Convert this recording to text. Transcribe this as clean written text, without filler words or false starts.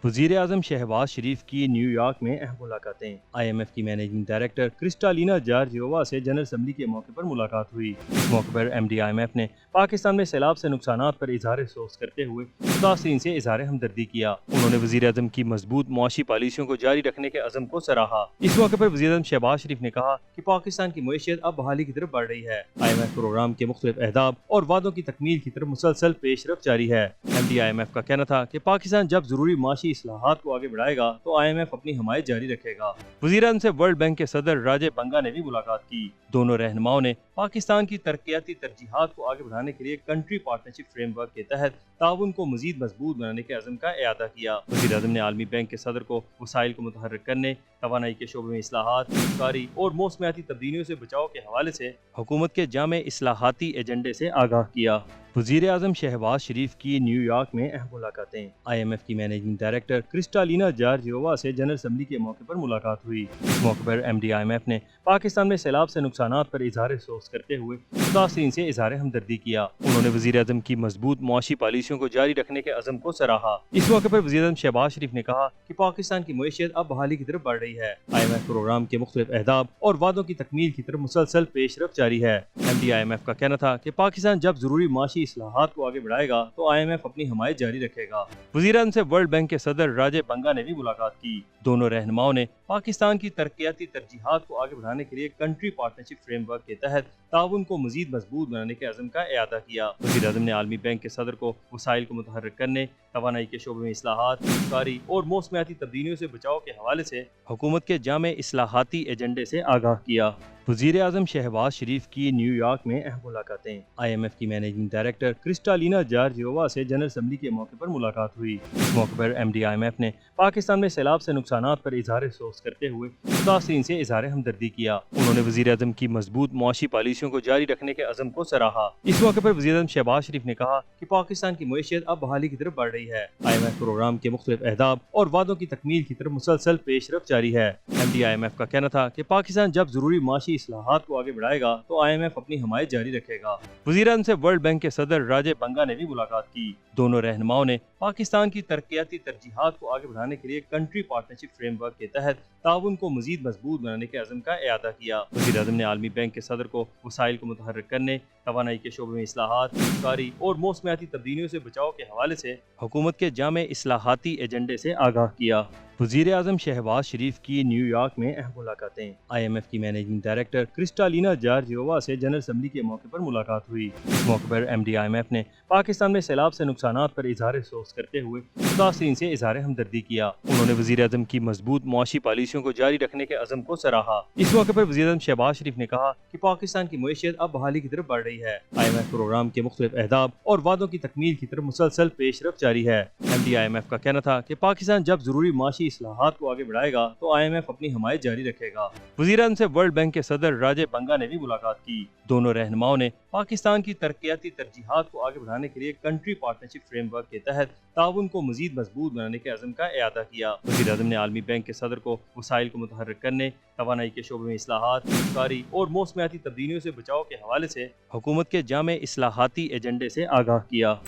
وزیر اعظم شہباز شریف کی new York میں اہم ملاقاتیں۔ آئی ایم ایف کی مینیجنگ ڈائریکٹر کرسٹالینا جارجیووا سے جنرل اسمبلی کے موقع پر ملاقات ہوئی۔ اس موقع پر M D I M F نے پاکستان میں سیلاب سے نقصانات پر اظہار افسوس کرتے ہوئے متاثرین سے اظہار ہمدردی کیا۔ انہوں نے وزیر اعظم کی مضبوط معاشی پالیسیوں کو جاری رکھنے کے عزم کو سراہا۔ اس موقع پر وزیر اعظم شہباز شریف نے کہا کہ پاکستان کی معیشت اب بحالی کی طرف بڑھ رہی ہے۔ آئی ایم ایف پروگرام کے مختلف اہداف اور وعدوں کی تکمیل کی طرف مسلسل پیش رفت جاری ہے۔ M D I M F کا کہنا تھا کہ پاکستان جب ضروری معاشی اصلاحات کو آگے بڑھائے گا تو آئی ایم ایف اپنی حمایت جاری رکھے گا۔ وزیر اعظم سے ورلڈ بینک کے صدر راجے بنگا نے بھی ملاقات کی۔ دونوں رہنماؤں نے پاکستان کی ترقیاتی ترجیحات کو آگے بڑھانے کے لیے کنٹری پارٹنرشپ فریم ورک کے تحت تعاون کو مزید مضبوط بنانے کے عزم کا اعادہ کیا۔ وزیر اعظم نے عالمی بینک کے صدر کو وسائل کو متحرک کرنے، توانائی کے شعبے میں اصلاحات، کاری اور موسمیاتی تبدیلیوں سے بچاؤ کے حوالے سے حکومت کے جامع اصلاحاتی ایجنڈے سے آگاہ کیا۔ وزیر اعظم شہباز شریف کی نیو یارک میں اہم ملاقاتیں۔ آئی ایم ایف کی مینیجنگ ڈائریکٹر کرسٹالینا جارجیووا سے جنرل اسمبلی کے موقع پر ملاقات ہوئی۔ اس موقع پر M D I M F نے پاکستان میں سیلاب سے نقصانات پر اظہار افسوس کرتے ہوئے متاثرین سے اظہار ہمدردی کیا۔ انہوں نے وزیر اعظم کی مضبوط معاشی پالیسیوں کو جاری رکھنے کے عزم کو سراہا۔ اس موقع پر وزیر اعظم شہباز شریف نے کہا کہ پاکستان کی معیشت اب بحالی کی طرف بڑھ رہی ہے۔ آئی ایم ایف پروگرام کے مختلف اہداف اور وعدوں کی تکمیل کی طرف مسلسل پیش رفت جاری ہے۔ M D I M F کا کہنا تھا کہ پاکستان جب ضروری معاشی اصلاحات کو آگے بڑھائے گا تو آئی ایم ایف اپنی حمایت جاری رکھے گا۔ وزیر اعظم سے ورلڈ بینک کے صدر راجے بنگا نے بھی ملاقات کی۔ دونوں رہنماؤں نے پاکستان کی ترقیاتی ترجیحات کو آگے بڑھانے کے لیے کنٹری پارٹنرشپ فریم ورک کے تحت تعاون کو مزید مضبوط بنانے کے عزم کا اعادہ کیا۔ وزیر اعظم نے عالمی بینک کے صدر کو وسائل کو متحرک کرنے، توانائی کے شعبے میں اصلاحات، کاری اور موسمیاتی تبدیلیوں سے بچاؤ کے حوالے سے حکومت کے جامع اصلاحاتی ایجنڈے سے آگاہ کیا۔ وزیر اعظم شہباز شریف کی نیو یارک میں اہم ملاقاتیں۔ آئی ایم ایف کی مینیجنگ ڈائریکٹر کرسٹالینا جارجیووا سے جنرل اسمبلی کے موقع پر ملاقات ہوئی۔ اس موقع پر M D I M F نے پاکستان میں سیلاب سے نقصانات پر اظہار افسوس کرتے ہوئے متاثرین سے اظہار ہمدردی کیا۔ انہوں نے وزیر اعظم کی مضبوط معاشی پالیسیوں کو جاری رکھنے کے عزم کو سراہا۔ اس موقع پر وزیر اعظم شہباز شریف نے کہا کہ پاکستان کی معیشت اب بحالی کی طرف بڑھ رہی ہے۔ آئی ایم ایف پروگرام کے مختلف اہداف اور وعدوں کی تکمیل کی طرف مسلسل پیش رفت جاری ہے۔ M D I M F کا کہنا تھا کہ پاکستان جب ضروری معاشی اصلاحات کو آگے بڑھائے گا تو آئی ایم ایف اپنی حمایت جاری رکھے گا۔ وزیر اعظم سے ورلڈ بینک کے صدر راجے بنگا نے بھی ملاقات کی۔ دونوں رہنماؤں نے پاکستان کی ترقیاتی ترجیحات کو آگے بڑھانے کے لیے کنٹری پارٹنرشپ فریم ورک کے تحت تعاون کو مزید مضبوط بنانے کے عزم کا اعادہ کیا۔ وزیر اعظم نے عالمی بینک کے صدر کو وسائل کو متحرک کرنے، توانائی کے شعبے میں اصلاحات، کاری اور موسمیاتی تبدیلیوں سے بچاؤ کے حوالے سے حکومت کے جامع اصلاحاتی ایجنڈے سے آگاہ کیا۔ وزیر اعظم شہباز شریف کی نیو یارک میں اہم ملاقاتیں۔ آئی ایم ایف کی مینیجنگ ڈائریکٹر کرسٹالینا جارجیووا سے جنرل اسمبلی کے موقع پر ملاقات ہوئی۔ اس موقع پر M D I M F نے پاکستان میں سیلاب سے نقصانات پر اظہار افسوس کرتے ہوئے متاثرین سے اظہار ہمدردی کیا۔ انہوں نے وزیر اعظم کی مضبوط معاشی پالیسیوں کو جاری رکھنے کے عزم کو سراہا۔ اس موقع پر وزیر اعظم شہباز شریف نے کہا کہ پاکستان کی معیشت اب بحالی کی طرف بڑھ رہی ہے۔ آئی ایم ایف پروگرام کے مختلف اہداف اور وعدوں کی تکمیل کی طرف مسلسل پیش رفت جاری ہے۔ M D I M F کا کہنا تھا کہ پاکستان جب ضروری معاشی اصلاحات کو آگے بڑھائے گا تو آئی ایم ایف اپنی حمایت جاری رکھے گا۔ وزیر اعظم سے ورلڈ بینک کے صدر راجے بنگا نے بھی ملاقات کی۔ دونوں رہنماؤں نے پاکستان کی ترقیاتی ترجیحات کو آگے بڑھانے کے لیے کنٹری پارٹنرشپ فریم ورک کے تحت تعاون کو مزید مضبوط بنانے کے عزم کا اعادہ کیا۔ وزیر اعظم نے عالمی بینک کے صدر کو وسائل کو متحرک کرنے، توانائی کے شعبے میں اصلاحات، کاری اور موسمیاتی تبدیلیوں سے بچاؤ کے حوالے سے حکومت کے جامع اصلاحاتی ایجنڈے سے آگاہ کیا۔